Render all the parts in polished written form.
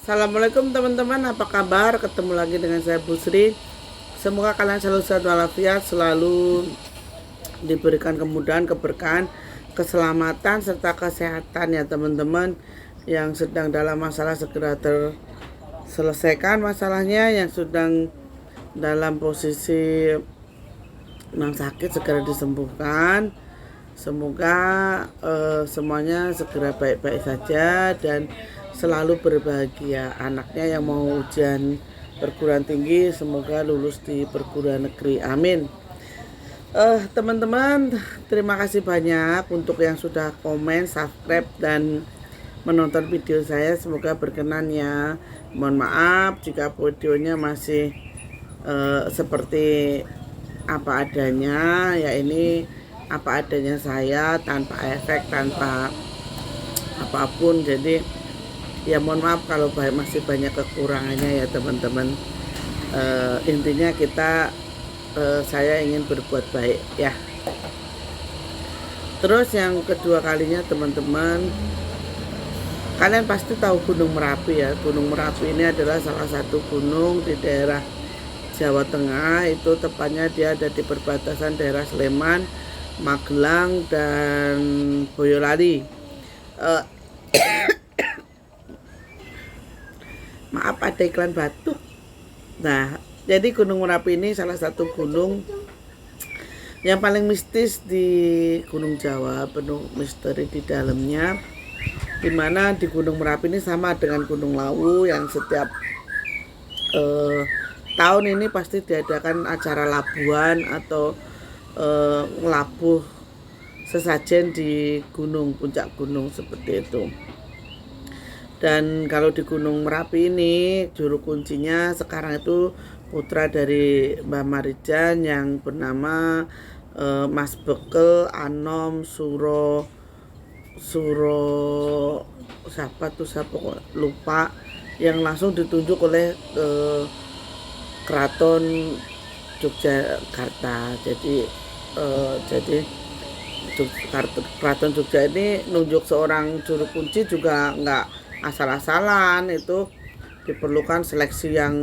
Assalamualaikum teman-teman, apa kabar? Ketemu lagi dengan saya Bu Sri. Semoga kalian selalu sehat walafiat, selalu diberikan kemudahan, keberkahan, keselamatan, serta kesehatan ya teman-teman. Yang sedang dalam masalah segera terselesaikan masalahnya, yang sedang dalam posisi yang sakit segera disembuhkan. Semoga semuanya segera baik-baik saja dan selalu berbahagia. Anaknya yang mau ujian perguruan tinggi semoga lulus di perguruan negeri, amin. Teman-teman, terima kasih banyak untuk yang sudah komen, subscribe, dan menonton video saya. Semoga berkenan ya. Mohon maaf jika videonya masih seperti apa adanya. Ya, ini apa adanya saya, tanpa efek, tanpa apapun. Jadi ya mohon maaf kalau masih banyak kekurangannya ya teman-teman. Intinya saya ingin berbuat baik ya. Terus yang kedua kalinya teman-teman, kalian pasti tahu Gunung Merapi ya. Gunung Merapi ini adalah salah satu gunung di daerah Jawa Tengah. Itu tepatnya dia ada di perbatasan daerah Sleman, Magelang, dan Boyolali. Maaf ada iklan batuk. Nah, jadi Gunung Merapi ini salah satu gunung yang paling mistis di Gunung Jawa, penuh misteri di dalamnya. Dimana di Gunung Merapi ini sama dengan Gunung Lawu yang setiap tahun ini pasti diadakan acara labuhan atau ngelabuh sesajen di gunung, puncak gunung seperti itu. Dan kalau di Gunung Merapi ini juru kuncinya sekarang itu putra dari Mbah Marijan yang bernama Mas Bekel Anom Suro siapa lupa, yang langsung ditunjuk oleh Keraton Yogyakarta. Jadi Keraton Jogja ini nunjuk seorang juru kunci juga nggak asal-asalan. Itu diperlukan seleksi yang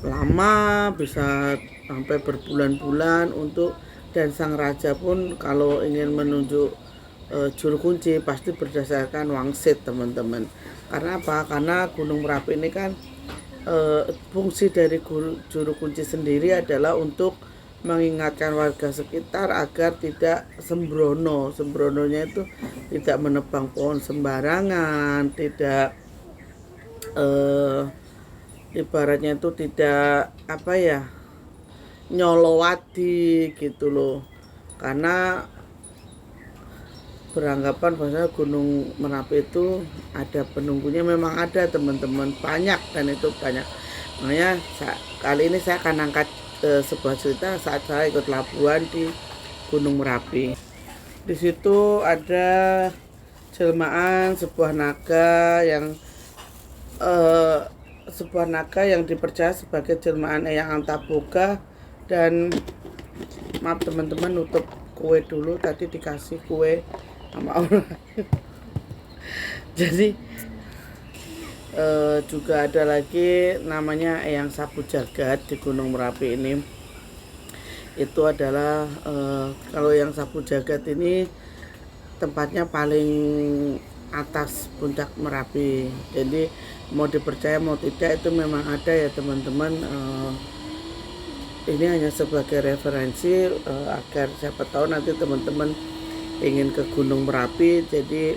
lama, bisa sampai berbulan-bulan untuk, dan sang raja pun kalau ingin menunjuk juru kunci pasti berdasarkan wangsit teman-teman. Karena apa? Karena Gunung Merapi ini kan fungsi dari juru kunci sendiri adalah untuk mengingatkan warga sekitar agar tidak sembrono. Sembrononya itu tidak menebang pohon sembarangan, tidak ibaratnya itu tidak nyolowati gitu loh. Karena beranggapan bahwa Gunung Merapi itu ada penunggunya, memang ada teman-teman, banyak, dan itu banyak. Makanya kali ini saya akan angkat sebuah cerita saat saya ikut labuhan di Gunung Merapi. Di situ ada jelmaan sebuah naga yang dipercaya sebagai jelmaan Eyang Antaboga. Dan maaf teman-teman, nutup kue dulu, tadi dikasih kue sama orang. Jadi juga ada lagi namanya Eyang Sapu Jagat di Gunung Merapi ini. Itu adalah kalau Eyang Sapu Jagat ini tempatnya paling atas puncak Merapi. Jadi mau dipercaya mau tidak itu memang ada ya teman-teman. Ini hanya sebagai referensi agar siapa tahu nanti teman-teman ingin ke Gunung Merapi, jadi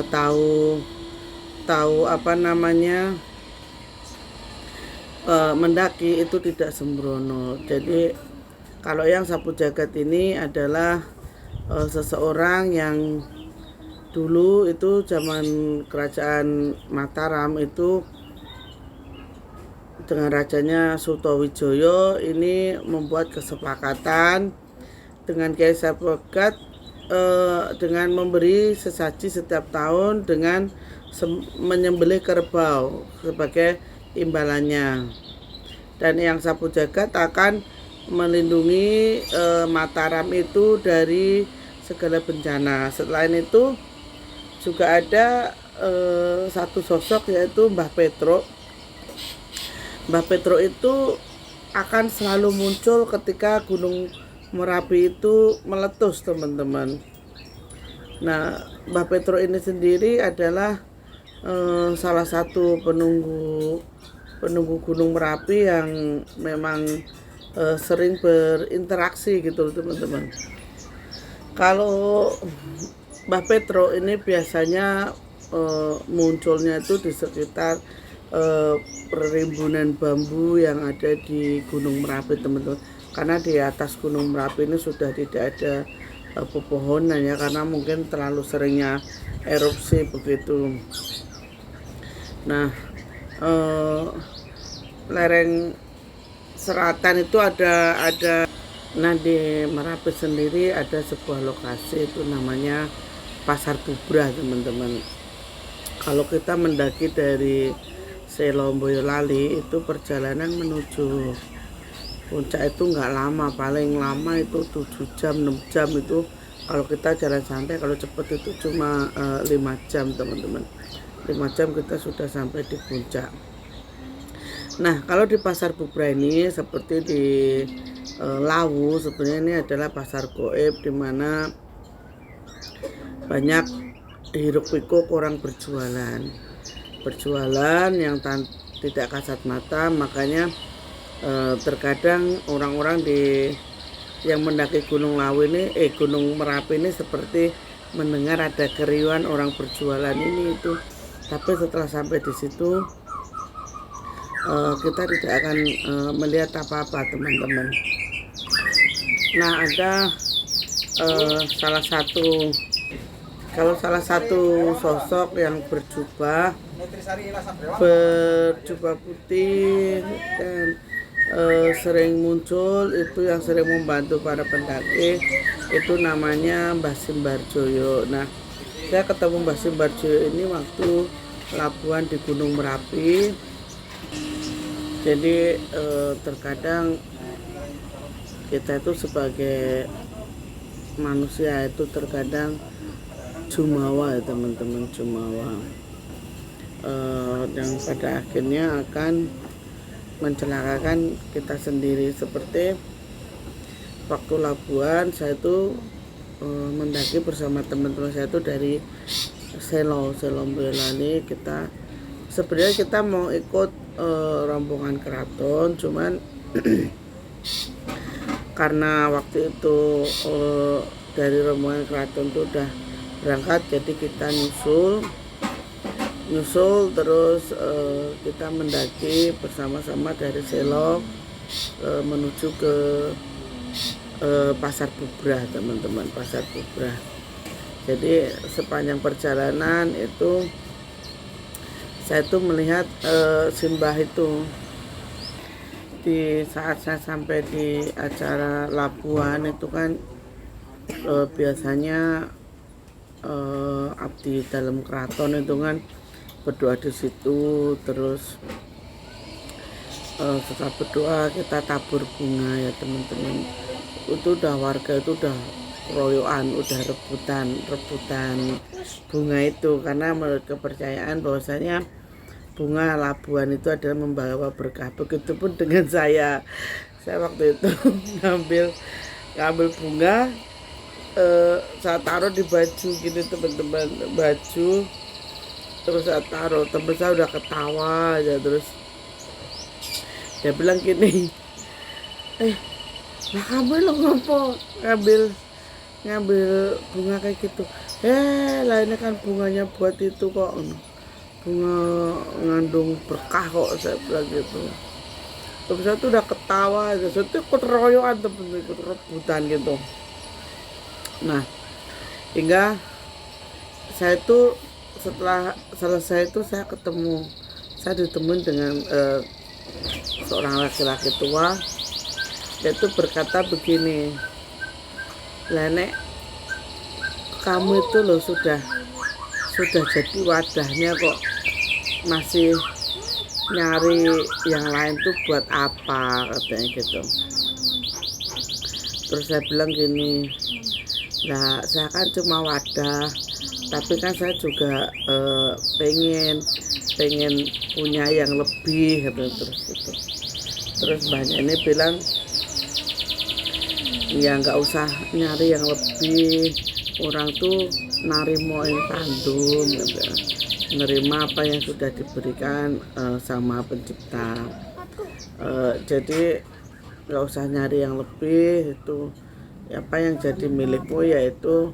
tahu mendaki itu tidak sembrono. Jadi kalau yang Sapu Jagat ini adalah seseorang yang dulu itu zaman kerajaan Mataram itu dengan rajanya Sutowijoyo ini membuat kesepakatan dengan Kiai Sapu Jagat dengan memberi sesaji setiap tahun dengan menyembelih kerbau sebagai imbalannya. Dan Eyang Sapu Jagat akan melindungi Mataram itu dari segala bencana. Selain itu juga ada satu sosok, yaitu Mbah Petro. Mbah Petro itu akan selalu muncul ketika Gunung Merapi itu meletus, teman-teman. Nah, Mbah Petro ini sendiri adalah salah satu penunggu Gunung Merapi yang memang sering berinteraksi gitu, teman-teman. Kalau Mbah Petro ini biasanya munculnya itu di sekitar perrimbunan bambu yang ada di Gunung Merapi, teman-teman. Karena di atas Gunung Merapi ini sudah tidak ada pepohonan ya, karena mungkin terlalu seringnya erupsi begitu. Nah, lereng selatan itu ada nah, di Merapi sendiri ada sebuah lokasi itu namanya Pasar Bubrah, teman-teman. Kalau kita mendaki dari Selo Boyolali itu perjalanan menuju puncak itu nggak lama, paling lama itu 7 jam 6 jam itu kalau kita jalan santai. Kalau cepet itu cuma 5 jam, teman-teman. 5 jam kita sudah sampai di puncak. Nah, kalau di Pasar Bubrah ini seperti di Lawu, sebenarnya ini adalah pasar goib di mana banyak hiruk pikuk orang berjualan yang tidak kasat mata. Makanya terkadang orang-orang yang mendaki Gunung Merapi ini seperti mendengar ada keriuhan orang berjualan ini itu. Tapi setelah sampai di situ kita tidak akan melihat apa-apa, teman-teman. Nah, ada salah satu sosok yang berjubah putih dan sering muncul, itu yang sering membantu para pendaki, itu namanya Mbah Simbarjoyo. Nah, saya ketemu Mbah Simbarjoyo ini waktu labuhan di Gunung Merapi. Jadi terkadang kita itu sebagai manusia itu terkadang jumawa ya, teman-teman, jumawa yang pada akhirnya akan mencelakakan kita sendiri. Seperti waktu labuhan saya itu mendaki bersama teman-teman saya itu dari Selo Boyolali. Sebenarnya kita mau ikut rombongan keraton, cuman karena waktu itu dari rombongan keraton itu udah berangkat, jadi kita nyusul terus kita mendaki bersama-sama dari Selo menuju ke Pasar Bubrah, teman-teman, Pasar Bubrah. Jadi sepanjang perjalanan itu saya tuh melihat simbah itu. Di saat saya sampai di acara labuhan itu kan biasanya abdi dalam keraton itu kan berdoa di situ. Terus setelah berdoa kita tabur bunga ya, teman-teman. Itu udah warga itu udah royoan, udah rebutan bunga itu, karena menurut kepercayaan bahwasanya bunga labuhan itu adalah membawa berkah. Begitupun dengan saya waktu itu ngambil bunga, saya taruh di baju gini, teman-teman, baju. Terus saya taruh, teman saya udah ketawa aja. Terus dia bilang gini, lah kamu lo ngopo ngambil bunga kayak gitu? Lah ini kan bunganya buat itu kok, bunga ngandung berkah kok, saya bilang gitu. Terus saya tuh udah ketawa aja, saya tuh ikut royoan, temen, ikut rebutan gitu. Nah, hingga saya tuh setelah selesai itu saya ditemuin dengan seorang laki-laki tua. Dia tuh berkata begini, "Nenek, kamu itu loh sudah jadi wadahnya kok masih nyari yang lain tuh buat apa?" katanya gitu. Terus saya bilang gini, "Nah, saya kan cuma wadah Tapi kan saya juga pengen punya yang lebih gitu, terus banyak ini bilang ya nggak usah nyari yang lebih, orang tuh narimo yang tandum gitu, menerima apa yang sudah diberikan sama pencipta. Jadi nggak usah nyari yang lebih, itu apa yang jadi milikmu yaitu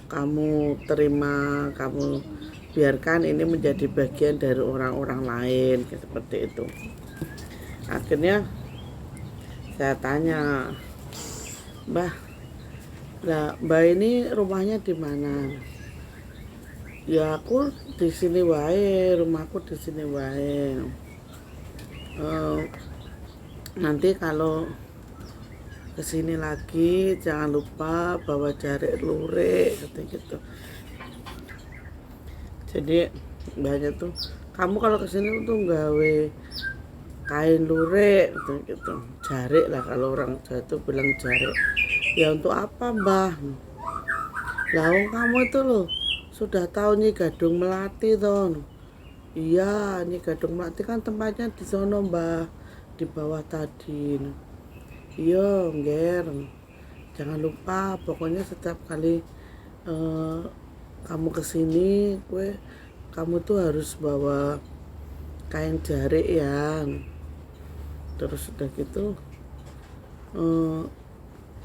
kamu terima, kamu biarkan ini menjadi bagian dari orang-orang lain, seperti itu. Akhirnya saya tanya, Mbah, Mbak ini rumahnya di mana? Ya aku di sini wae, rumahku di sini wae. Nanti kalau kesini lagi jangan lupa bawa jarik lurik gitu. Jadi banyak tuh, kamu kalau kesini tuh gawe kain lurik gitu, jarik lah kalau orang Jawa tuh bilang jarik. Ya untuk apa, Mbah? Lah kamu itu loh sudah tahu Nyi Gadung Melati toh. Iya, Nyi Gadung Melati kan tempatnya di sono, Mbah, di bawah tadi. Iya, ngger. Jangan lupa, pokoknya setiap kali kamu kesini, kamu tuh harus bawa kain jarik ya. Terus udah gitu,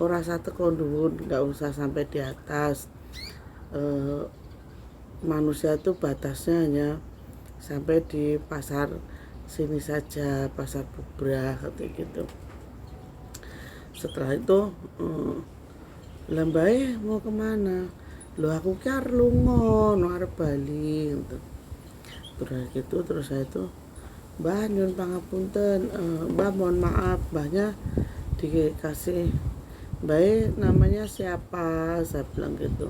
ora satu kondun, nggak usah sampai di atas. Manusia tuh batasnya hanya sampai di pasar sini saja, pasar Bubrah gitu. Setelah itu lambai mau kemana? Lo aku kar lungo no arep Bali gitu. Terus saya itu, Mbah nyun pangapunten, Mbah mohon maaf, Mbahnya dikasih Mbah namanya siapa, saya bilang gitu.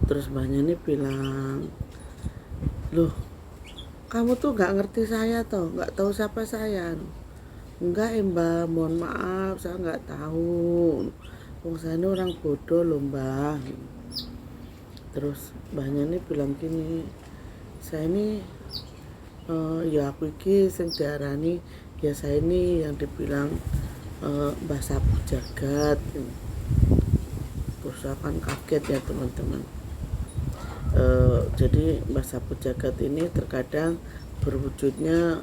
Terus Mbahnya ini bilang, loh kamu tuh nggak ngerti saya toh, nggak tahu siapa saya. Enggak Mbah, mohon maaf, saya nggak tahu. Saya ini orang bodoh loh, Mbah. Terus Mbahnya ini bilang gini, saya ini ya aku iki sing diarani, ya saya ini yang dibilang Mbah Sapu Jagat. Terus saya kan kaget ya teman-teman. Jadi Mbah Sapu Jagat ini terkadang berwujudnya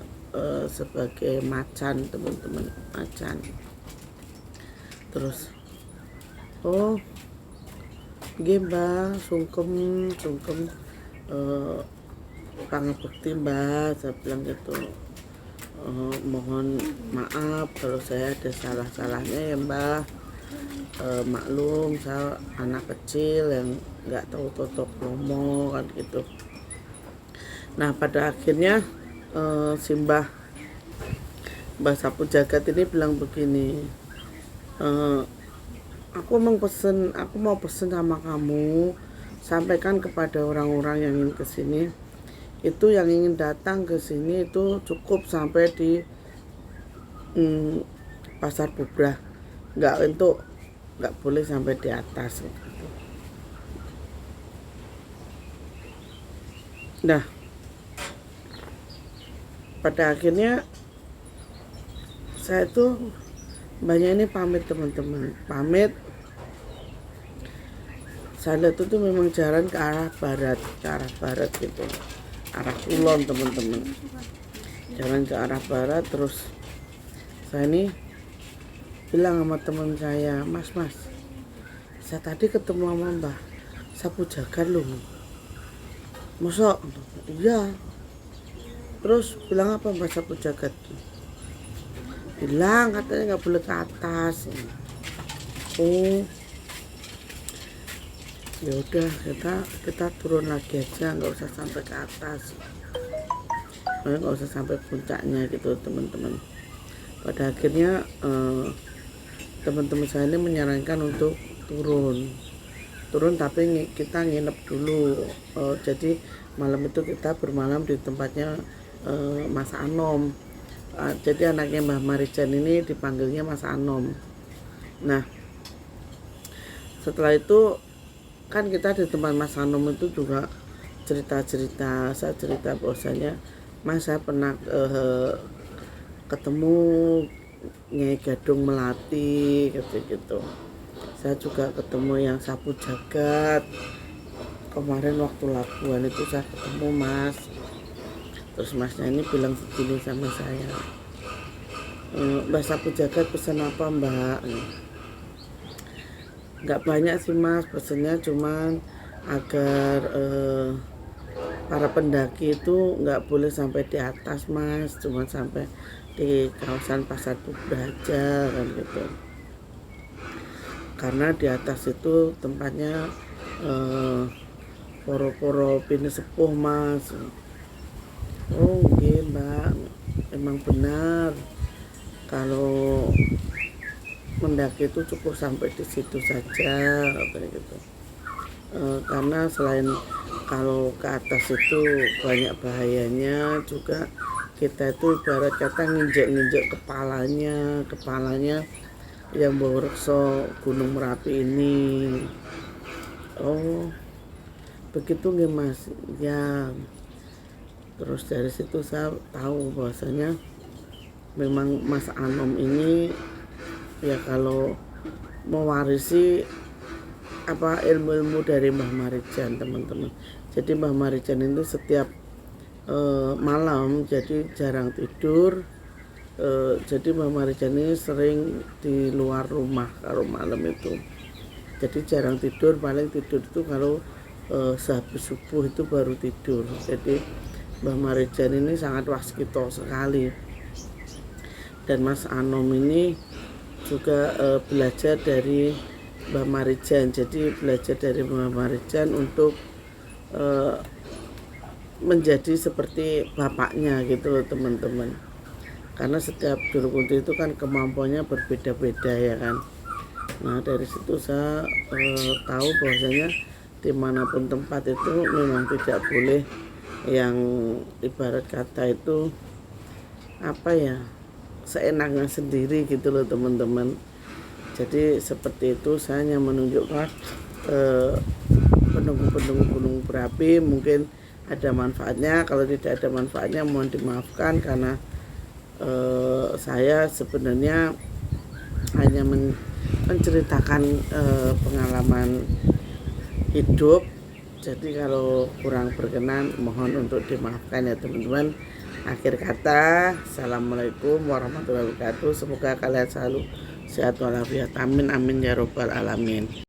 sebagai macan, teman-teman, macan. Terus nggih Mbah, sungkem pangabekti Mbah, saya bilang gitu. Mohon maaf kalau saya ada salah-salahnya ya Mbah. Maklum saya anak kecil yang nggak tahu totok lomo kan gitu. Nah pada akhirnya si Mbah Sapu Jagat ini bilang begini, aku mau pesen sama kamu, sampaikan kepada orang-orang yang ingin kesini, itu yang ingin datang ke sini itu cukup sampai di pasar Bubrah, nggak boleh sampai di atas. Nah pada akhirnya saya tuh banyak ini pamit teman-teman, saya lihat itu memang jalan ke arah barat gitu, arah kulon teman-teman, jalan ke arah barat. Terus saya ini bilang sama teman saya, mas saya tadi ketemu sama Mbah Sapu Jagat loh. Masa? Iya. Terus bilang apa Mbah Sapu Jagat? Bilang katanya nggak boleh ke atas. Ya udah, kita turun lagi aja, nggak usah sampai ke atas, nggak usah sampai puncaknya gitu teman-teman. Pada akhirnya teman-teman saya ini menyarankan untuk turun tapi kita nginep dulu. Jadi malam itu kita bermalam di tempatnya Mas Anom. Jadi anaknya Mbah Marijan ini dipanggilnya Mas Anom. Nah setelah itu kan kita di tempat Mas Anom itu juga cerita-cerita, saya cerita bahwasanya Mas saya pernah ketemu Nyai Gadung Melati gitu. Saya juga ketemu yang sapu jagat. Kemarin waktu Labuan itu saya ketemu Mas. Terus Masnya ini bilang begini sama saya, Mbak sapu jagat pesan apa Mbak? Nggak banyak sih Mas, pesennya cuman agar para pendaki itu nggak boleh sampai di atas Mas, cuma sampai di kawasan Pasar Bubrah aja kan gitu. Karena di atas itu tempatnya poro-poro pini sepuh Mas. Oh iya Mbak, emang benar kalau mendaki itu cukup sampai di situ saja kayak gitu. Karena selain kalau ke atas itu banyak bahayanya, juga kita itu ibarat kata nginjek kepalanya yang bawa rekso Gunung Merapi ini. Oh begitu nggih Mas ya. Terus dari situ saya tahu bahwasanya memang Mas Anom ini ya kalau mewarisi ilmu-ilmu dari Mbah Marijan teman-teman. Jadi Mbah Marijan itu setiap malam jadi jarang tidur. Jadi Mbah Marijan ini sering di luar rumah kalau malam itu. Jadi jarang tidur, paling tidur itu kalau sehabis subuh itu baru tidur. Jadi Mbah Marijan ini sangat waskito sekali. Dan Mas Anom ini juga belajar dari Mbah Marijan. Jadi belajar dari Mbah Marijan untuk menjadi seperti bapaknya gitu loh teman-teman. Karena setiap juru kunci itu kan kemampuannya berbeda-beda ya kan. Nah dari situ saya tahu bahwasanya dimanapun tempat itu memang tidak boleh yang ibarat kata itu seenaknya sendiri gitu loh teman-teman. Jadi seperti itu saya hanya menunjukkan penunggu-penunggu gunung berapi mungkin ada manfaatnya. Kalau tidak ada manfaatnya mohon dimaafkan, karena saya sebenarnya hanya menceritakan pengalaman hidup. Jadi kalau kurang berkenan mohon untuk dimaafkan ya teman-teman. Akhir kata, assalamualaikum warahmatullahi wabarakatuh. Semoga kalian selalu sehat walafiat. Amin amin ya robbal alamin.